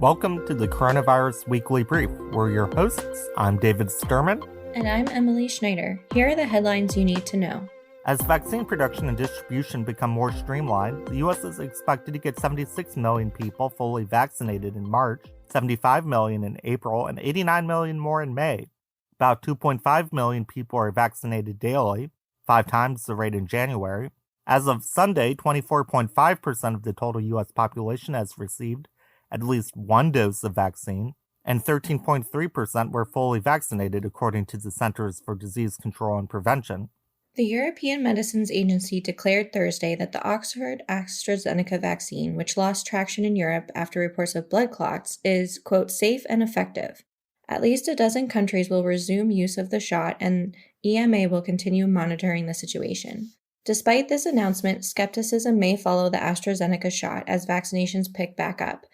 Welcome to the Coronavirus Weekly Brief. We're your hosts. I'm David Sterman. And I'm Emily Schneider. Here are the headlines you need to know. As vaccine production and distribution become more streamlined, the U.S. is expected to get 76 million people fully vaccinated in March, 75 million in April, and 89 million more in May. About 2.5 million people are vaccinated daily, 5 times the rate in January. As of Sunday, 24.5% of the total U.S. population has received at least one dose of vaccine, and 13.3% were fully vaccinated, according to the Centers for Disease Control and Prevention. The European Medicines Agency declared Thursday that the Oxford AstraZeneca vaccine, which lost traction in Europe after reports of blood clots, is, quote, safe and effective. At least a dozen countries will resume use of the shot, and EMA will continue monitoring the situation. Despite this announcement, skepticism may follow the AstraZeneca shot as vaccinations pick back up.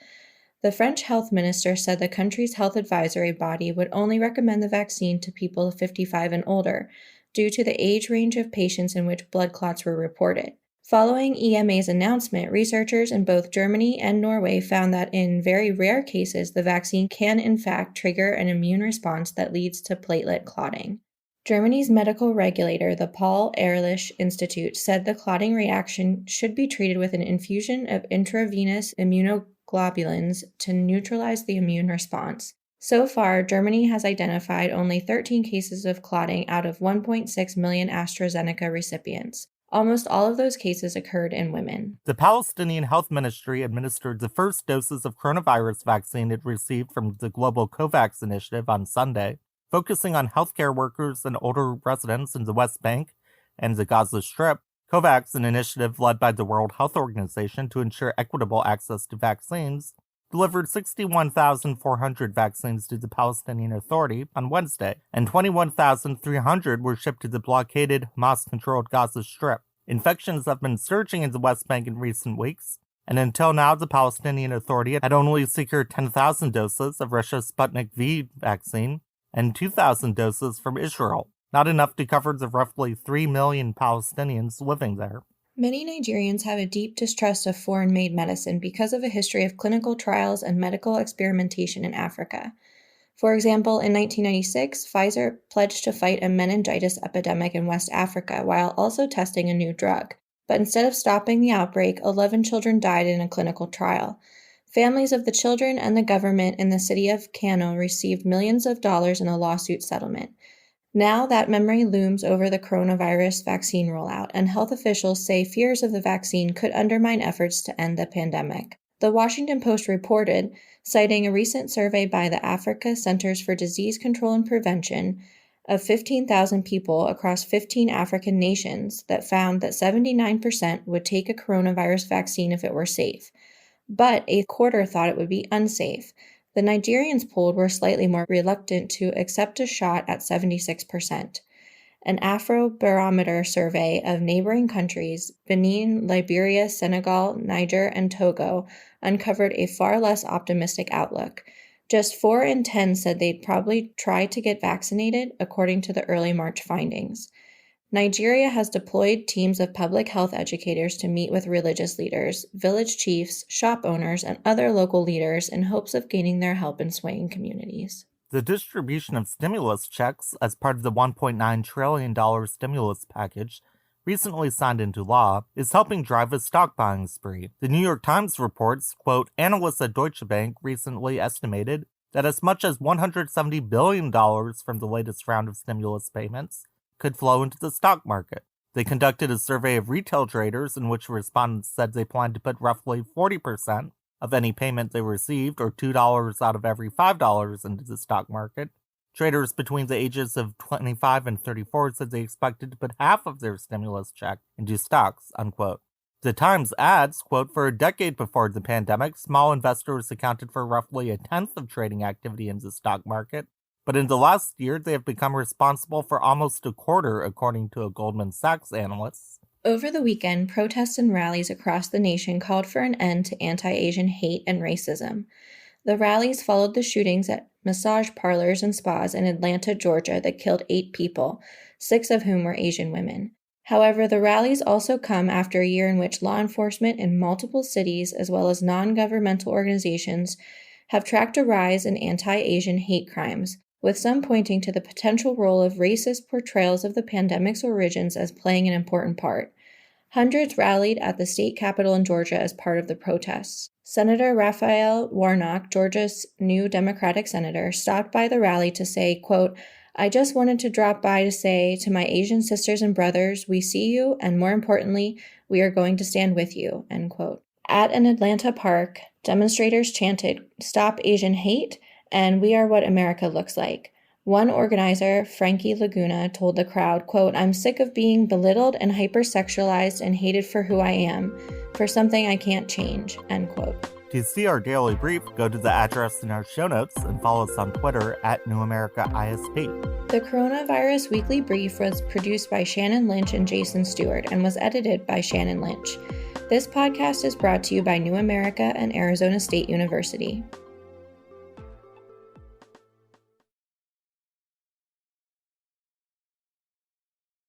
The French health minister said the country's health advisory body would only recommend the vaccine to people 55 and older, due to the age range of patients in which blood clots were reported. Following EMA's announcement, researchers in both Germany and Norway found that in very rare cases, the vaccine can in fact trigger an immune response that leads to platelet clotting. Germany's medical regulator, the Paul-Ehrlich Institute, said the clotting reaction should be treated with an infusion of intravenous immunoglobulins to neutralize the immune response. So far, Germany has identified only 13 cases of clotting out of 1.6 million AstraZeneca recipients. Almost all of those cases occurred in women. The Palestinian Health Ministry administered the first doses of coronavirus vaccine it received from the global COVAX initiative on Sunday, focusing on healthcare workers and older residents in the West Bank and the Gaza Strip. COVAX, an initiative led by the World Health Organization to ensure equitable access to vaccines, delivered 61,400 vaccines to the Palestinian Authority on Wednesday, and 21,300 were shipped to the blockaded, Hamas-controlled Gaza Strip. Infections have been surging in the West Bank in recent weeks, and until now, the Palestinian Authority had only secured 10,000 doses of Russia's Sputnik V vaccine and 2,000 doses from Israel, not enough to cover the roughly 3 million Palestinians living there. Many Nigerians have a deep distrust of foreign-made medicine because of a history of clinical trials and medical experimentation in Africa. For example, in 1996, Pfizer pledged to fight a meningitis epidemic in West Africa while also testing a new drug. But instead of stopping the outbreak, 11 children died in a clinical trial. Families of the children and the government in the city of Kano received millions of dollars in a lawsuit settlement. Now that memory looms over the coronavirus vaccine rollout, and health officials say fears of the vaccine could undermine efforts to end the pandemic. The Washington Post reported, citing a recent survey by the Africa Centers for Disease Control and Prevention of 15,000 people across 15 African nations, that found that 79% would take a coronavirus vaccine if it were safe, but a quarter thought it would be unsafe. The Nigerians polled were slightly more reluctant to accept a shot at 76%. An Afrobarometer survey of neighboring countries, Benin, Liberia, Senegal, Niger, and Togo, uncovered a far less optimistic outlook. Just 4 in 10 said they'd probably try to get vaccinated, according to the early March findings. Nigeria has deployed teams of public health educators to meet with religious leaders, village chiefs, shop owners, and other local leaders in hopes of gaining their help in swaying communities. The distribution of stimulus checks as part of the $1.9 trillion stimulus package recently signed into law is helping drive a stock buying spree. The New York Times reports, quote, analysts at Deutsche Bank recently estimated that as much as $170 billion from the latest round of stimulus payments could flow into the stock market. They conducted a survey of retail traders in which respondents said they planned to put roughly 40% of any payment they received, or $2 out of every $5, into the stock market. Traders between the ages of 25 and 34 said they expected to put half of their stimulus check into stocks, unquote. The Times adds, quote, for a decade before the pandemic, small investors accounted for roughly a tenth of trading activity in the stock market, but in the last year, they have become responsible for almost a quarter, according to a Goldman Sachs analyst. Over the weekend, protests and rallies across the nation called for an end to anti-Asian hate and racism. The rallies followed the shootings at massage parlors and spas in Atlanta, Georgia that killed 8 people, 6 of whom were Asian women. However, the rallies also come after a year in which law enforcement in multiple cities, as well as non-governmental organizations, have tracked a rise in anti-Asian hate crimes, with some pointing to the potential role of racist portrayals of the pandemic's origins as playing an important part. Hundreds rallied at the state capitol in Georgia as part of the protests. Senator Raphael Warnock, Georgia's new Democratic senator, stopped by the rally to say, quote, "I just wanted to drop by to say to my Asian sisters and brothers, we see you, and more importantly, we are going to stand with you," end quote. At an Atlanta park, demonstrators chanted, "Stop Asian Hate," and "We are what America looks like." One organizer, Frankie Laguna, told the crowd, quote, "I'm sick of being belittled and hypersexualized and hated for who I am, for something I can't change," end quote. To see our daily brief, go to the address in our show notes and follow us on Twitter at NewAmericaISP. The Coronavirus Weekly Brief was produced by Shannon Lynch and Jason Stewart and was edited by Shannon Lynch. This podcast is brought to you by New America and Arizona State University.